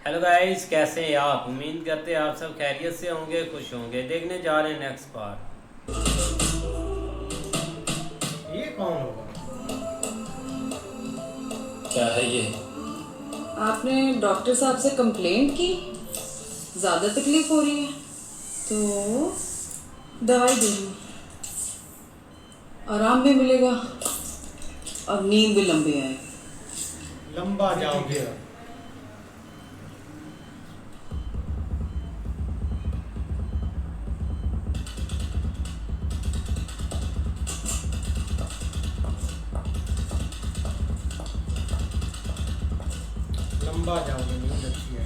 Hello guys, कैसे हैं आप? उम्मीद करते हैं आप सब खैरियत से होंगे, खुश होंगे। देखने जा रहे हैं नेक्स्ट पार्ट। ये कौन होगा? क्या है ये? आपने डॉक्टर साहब से कंप्लेंट की? ज़्यादा तकलीफ हो रही है तो दवाई देंगे, आराम भी मिलेगा और नींद भी लंबी आएगी। लंबा जाओगे। लंबा जाओगे, नींद अच्छी है।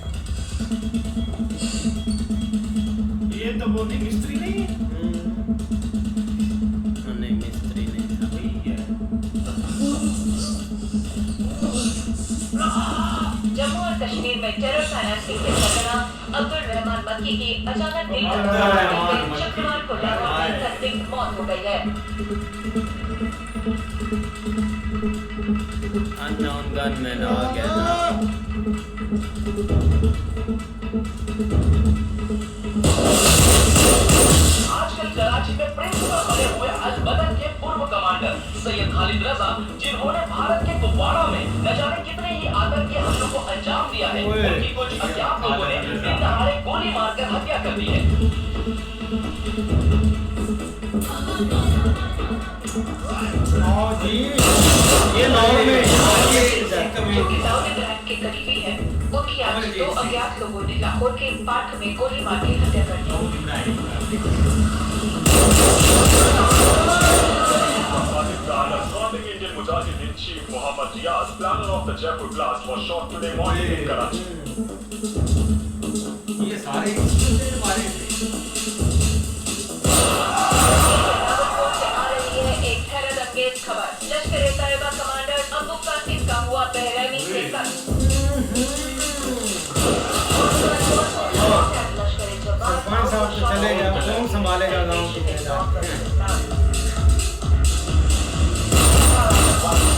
ये तो वो नहीं, मिस्त्री नहीं है। नहीं, मिस्त्री नहीं था। वही है। जम्मू और कश्मीर में टेरर फाइनेंसिंग के सरगना अब्दुल रहमान मक्की की अचानक दिल शुक्रवार को लाहौर में मौत हो गई है। अननोन गनमैन आ गया ना। आजकल कराची में प्रिंसिपल बने हुए अल-बदर के पूर्व कमांडर सैयद खालिद रजा, जिन्होंने भारत के कुपवाड़ा में न जाने कितने ही आतंकी हमलों को अंजाम दिया है, उनकी कुछ अज्ञात लोगों ने दिन दहाड़े गोली मारकर हत्या कर दी है। जी, ये लाहौर में जो कि दाऊद इब्राहिम के करीबी है, उनकी आज दो अज्ञात लोगों ने लाहौर के एक पार्क में गोली मार के हत्या कर दी। Indian Mujahideen chief Mohammad Riaz, planner of the Jaipur blast, was shot today morning in Karachi. ये सारे हमारे आ रही है एक हैरत अंगेज खबर। लश्कर-ए-तैयबा कमांडर अबू कासिम का हुआ बहरैनी से कत्ल। सरपंच साहब तो चले गए, कौन संभालेगा गाँव की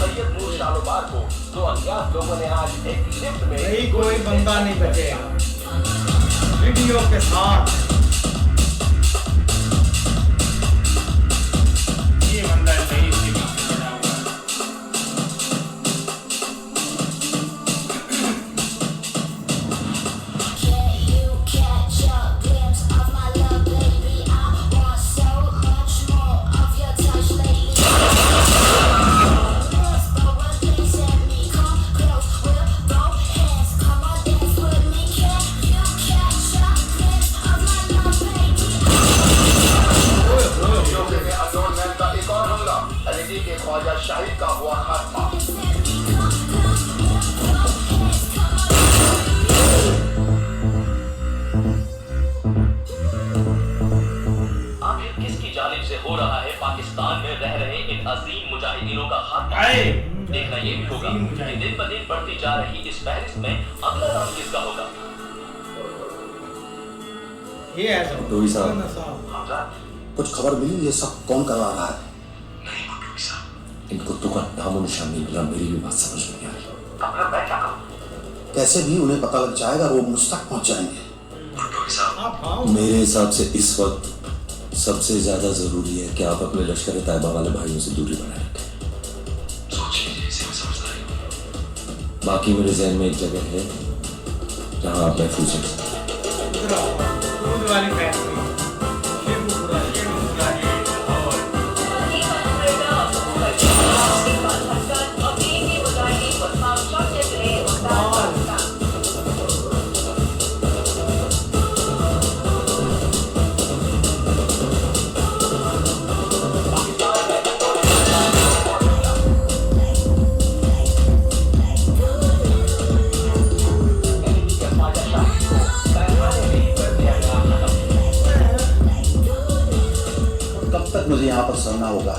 सैयद नूर शालोबार को दो अज्ञात लोगों ने आज एक लिफ्ट में कोई बंदा नहीं बचेगा वीडियो के साथ। ये बंदा सही इसके पीछे पड़ा हुआ है। ख्वाजा शाहिद का हुआ खात्मा। आखिर किसकी जानिब से हो रहा है पाकिस्तान में रह रहे इन अजीम मुजाहिदीनों का खात्मा? देखना ये भी होगा कि दिन ब दिन बढ़ती जा रही इस फहरिस्त में अगला नाम किसका होगा। ये ऐसा डोई साहब, कुछ खबर मिली ये सब कौन करवा रहा है? इन कुत्तों का नामो निशान नहीं मिला, मेरी भी बात समझ में नहीं आ रही। मैं क्या करूं? कैसे भी उन्हें पता लग जाएगा, वो मुझ तक पहुंच जाएंगे। मेरे हिसाब से इस वक्त सबसे ज्यादा जरूरी है कि आप अपने लश्कर तैयबा वाले भाइयों से दूरी बनाए रखें। बाकी मेरे जहन में एक जगह है जहां आप महफूज हैं। मुझे यहाँ पर सरना होगा।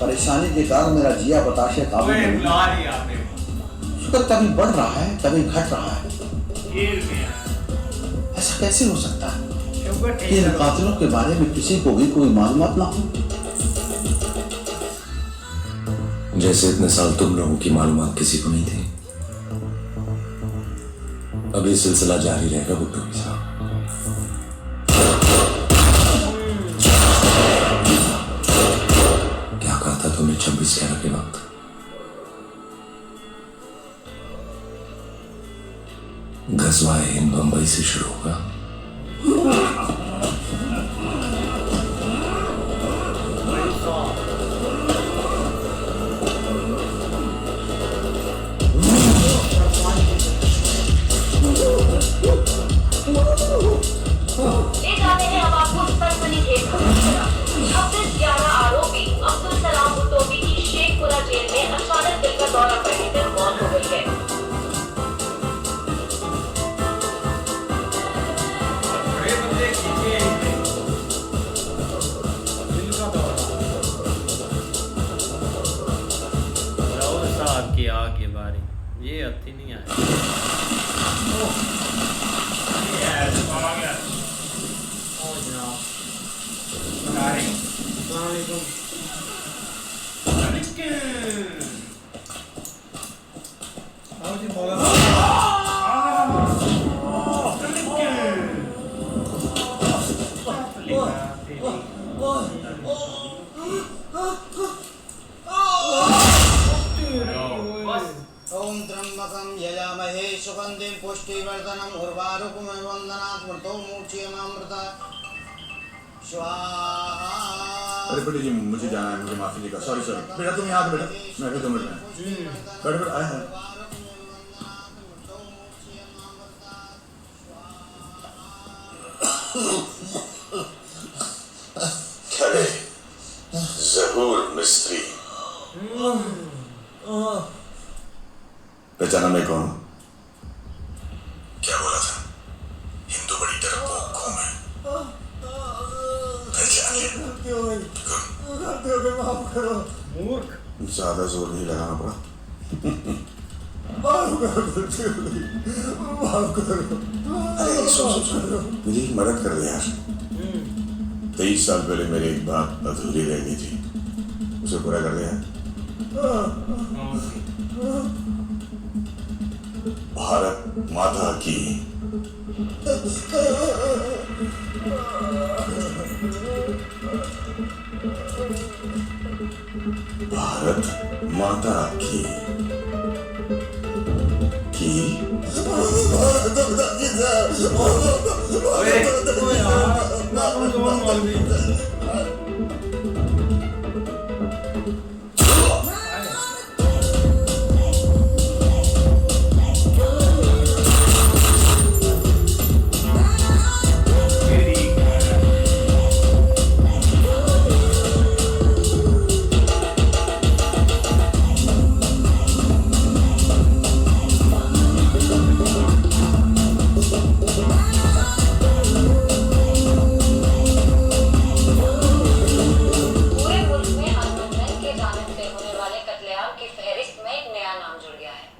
परेशानी के कारण मेरा जिया बताशे काबू नहीं। शुक्र कभी बढ़ रहा है कभी घट रहा है। ऐसा कैसे हो सकता है? इन कातिलों के बारे में किसी को भी कोई मालूमात ना हो। जैसे इतने साल तुम लोगों की मालूमात किसी को नहीं थी। अब ये सिलसिला जारी रहेगा भुट्टो साहब। क्या कहा था तुमने 26/11 के वक्त? गजवा हिंद बंबई से शुरू होगा। ले जाते हैं अब आपको सनसनीखेज खबर की तरफ। 26/11 आरोपी अब्दुल सलाम भुट्टो की शेखपुरा जेल में अचानक दिल का दौरा पड़ने से मौत हो गई है। की आग के बारे ये अति नहीं ओम त्र्यंबकं यजामहे सुगंधिं पुष्टिवर्धनम् उर्वारुकमिव वन्दनात् मृतो मूर्छियमामृता स्वाहा। अरे बेटे जी मुझे जाना है, मुझे माफी देगा। सॉरी बेटा, तुम यहाँ बेटा, मैं भी 2 मिनट में बेटा आया है। खड़े जहूर मिस्त्री, पहचाना मैं कौन? क्या बोला था? हिंदू बड़ी डरपोक कौन है? माफ करो, मूर्ख। ज्यादा जोर नहीं लगाना पड़ा। माफ करो। अरे सुन, मेरी एक मदद कर दे यार। 23 साल पहले मेरी एक बात अधूरी रह गई थी, उसे पूरा कर दिया। भारत माता की भारत माता की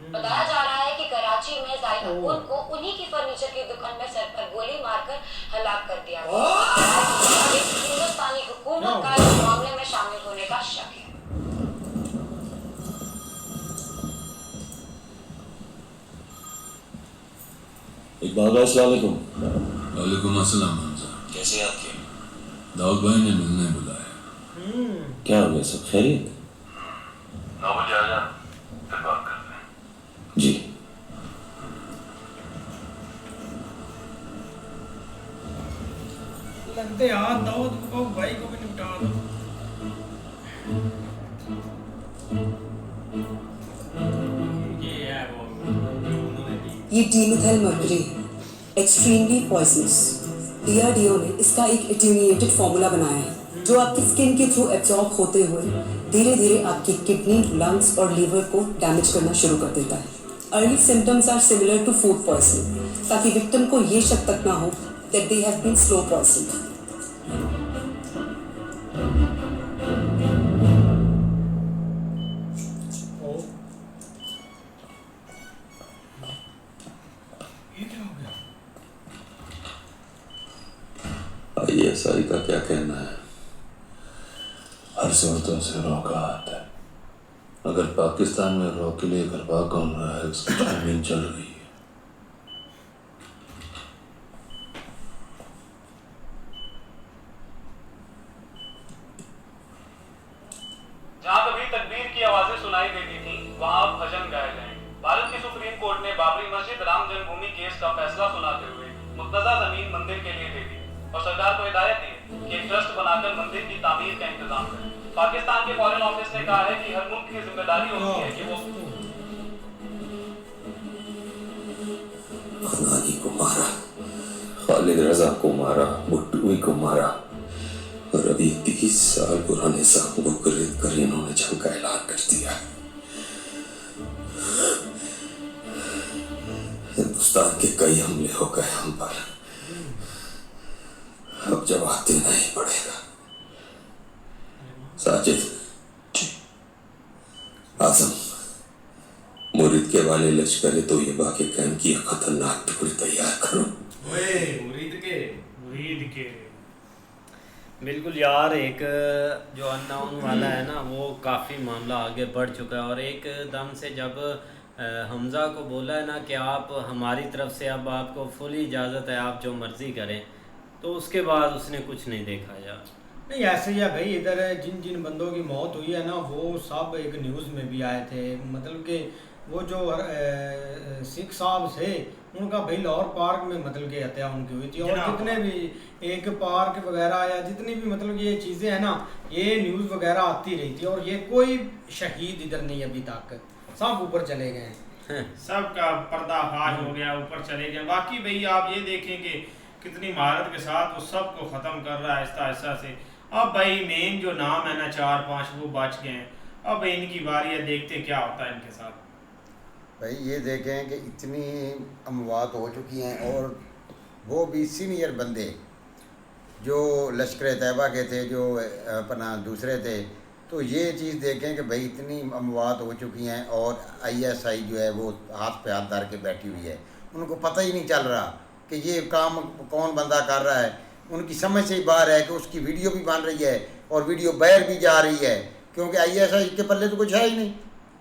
बताया जा रहा है कि कराची में जायनब को उन्हीं की फर्नीचर की दुकान में सर पर गोली मारकर हलाक कर दिया गया। हिंदुस्तानी हुकूमत का इस मामले में शामिल होने का शक है। इकबाल भाई अस्सलाम वालेकुम। वालेकुम अस्सलाम हमजा। कैसे याद किया? दाऊद भाई ने मिलने बुलाया। क्या हो गया, सब खैरियत? 9 बजे आ जा, फिर बात करते हैं। जी। लगते हाथ दाऊद को भाई को भी निपटा दो। ये dimethyl mercury extremely poisonous. DRDO ने इसका एक एट्यूनिएटेड फॉर्मूला बनाया है जो आपकी स्किन के थ्रू एब्जॉर्ब होते हुए धीरे धीरे आपकी किडनी, लंग्स और लीवर को डैमेज करना शुरू कर देता है। Early symptoms are similar to food poisoning, ताकि विक्टिम को ये शक तक ना हो that they have been slow poisoned. ISI का क्या कहना है? हर सूरतों से रॉ का हाथ है। अगर पाकिस्तान में रॉ के लिए गरबा कौन रहा है, उसकी छानबीन चल रही है। बाबरी मस्जिद राम जन्मभूमि केस का फैसला सुनाते हुए मुक्तदा जमीन मंदिर के लिए दे दी और सरकार को हिदायत दी कि एक ट्रस्ट बनाकर मंदिर की तामीर का इंतजाम करें। पाकिस्तान के फॉरेन ऑफिस ने कहा है कि हर मुल्क की जिम्मेदारी होती है कि वो अनानी को मारा, खालिद रजा को मारा, भुट्टोई को मारा और अभी 30 साल पुराने साहब को खरीद कर इन्होंने जंग का ऐलान कर दिया। हिंदुस्तान के कई हमले हो गए हम पर, अब जवाब देना ही पड़ेगा। साजिद, आजम, मुरीद के वाले लश्कर तोयबा के कैंप की खतरनाक टुकड़ी तैयार करो। मुरीद के बिल्कुल यार, एक जो अननाउन वाला है ना, वो काफ़ी मामला आगे बढ़ चुका है। और एक दम से जब हमज़ा को बोला है ना कि आप हमारी तरफ से अब आपको फुल इजाज़त है, आप जो मर्ज़ी करें, तो उसके बाद उसने कुछ नहीं देखा यार। नहीं ऐसे ही है भाई, इधर जिन जिन बंदों की मौत हुई है ना, वो सब एक न्यूज़ में भी आए थे। मतलब कि वो जो सिख साहब थे, उनका भाई लाहौर पार्क में मतलब कि हत्या उनकी हुई थी। और जितने भी एक पार्क वगैरह या जितनी भी मतलब ये चीज़ें हैं ना, ये न्यूज़ वगैरह आती रही थी। और ये कोई शहीद इधर नहीं अभी तक, सब ऊपर चले गए हैं, सबका पर्दाफाश हो गया, ऊपर चले गए। बाकी भाई आप ये देखेंगे कितनी महारत के साथ वो सबको ख़त्म कर रहा है आहिस्ता आहिस्ता से। अब भाई मेन जो नाम है ना 4-5 वो बच गए हैं। अब इनकी बारी है, देखते क्या होता है इनके साथ। भाई ये देखें कि इतनी अमवात हो चुकी हैं और वो भी सीनियर बंदे जो लश्कर तैयबा के थे, जो अपना दूसरे थे, तो ये चीज़ देखें कि भाई इतनी अमवात हो चुकी हैं और ISI जो है वो हाथ पे हाथ धर के बैठी हुई है। उनको पता ही नहीं चल रहा कि ये काम कौन बंदा कर रहा है। उनकी समझ से ही बाहर है कि उसकी वीडियो भी बन रही है और वीडियो बाहर भी जा रही है, क्योंकि ISI के पल्ले तो कुछ है ही नहीं।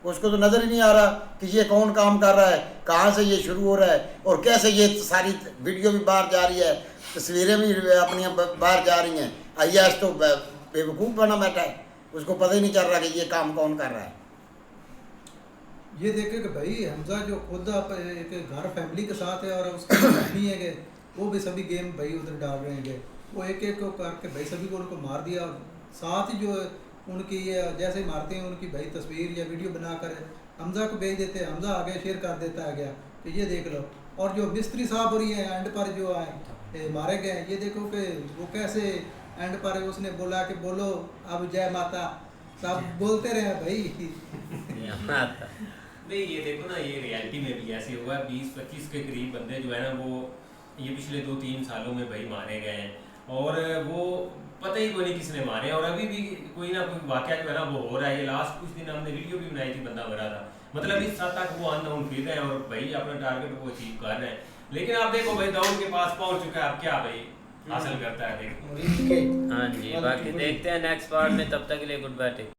उसको तो नज़र ही नहीं आ रहा कि ये कौन काम कर रहा है, कहाँ से ये शुरू हो रहा है और कैसे ये सारी वीडियो भी बाहर जा रही है, तस्वीरें भी अपनी बाहर जा रही हैं। IS तो बेवकूफ़ बना बैठा है, उसको पता ही नहीं चल रहा कि ये काम कौन कर रहा है। ये देखे कि भाई हमजा जो खुद एक घर फैमिली के साथ है और उसकी फैमिली है कि वो भी सभी गेम भाई उधर डाल रहे हैं, वो एक एक को करके भाई सभी को उनको मार दिया। साथ ही जो उनकी ये जैसे मारते हैं उनकी भाई तस्वीर या वीडियो बनाकर हमजा को भेज देते हैं, हमजा आगे शेयर कर देता है गया कि ये देख लो। और जो मिस्त्री साहब और ये एंड पर जो आए मारे गए, ये देखो कि वो कैसे एंड पर उसने बोला कि बोलो अब जय माता, सब बोलते रहे भाई। नहीं ये देखो ना, ये रियलिटी में भी ऐसे हुआ। 20-25 के करीब बंदे जो है ना, वो ये पिछले 2-3 सालों में भाई मारे गए हैं और वो पता ही कोई नहीं किसने मारे। और अभी भी कोई ना कोई वाकया जो है ना वो हो रहा है। ये लास्ट कुछ दिन हमने वीडियो भी बनाई थी, बंदा मरा था। मतलब इस हद तक वो अननोन फिर रहे हैं और भाई अपना टारगेट को अचीव कर रहे हैं। लेकिन आप देखो भाई दाऊद के पास पहुंच चुका है, अब क्या भाई हासिल करता है देखो। हाँ जी, बाकी देखते हैं नेक्स्ट पार्ट में। तब तक के लिए गुड बाय।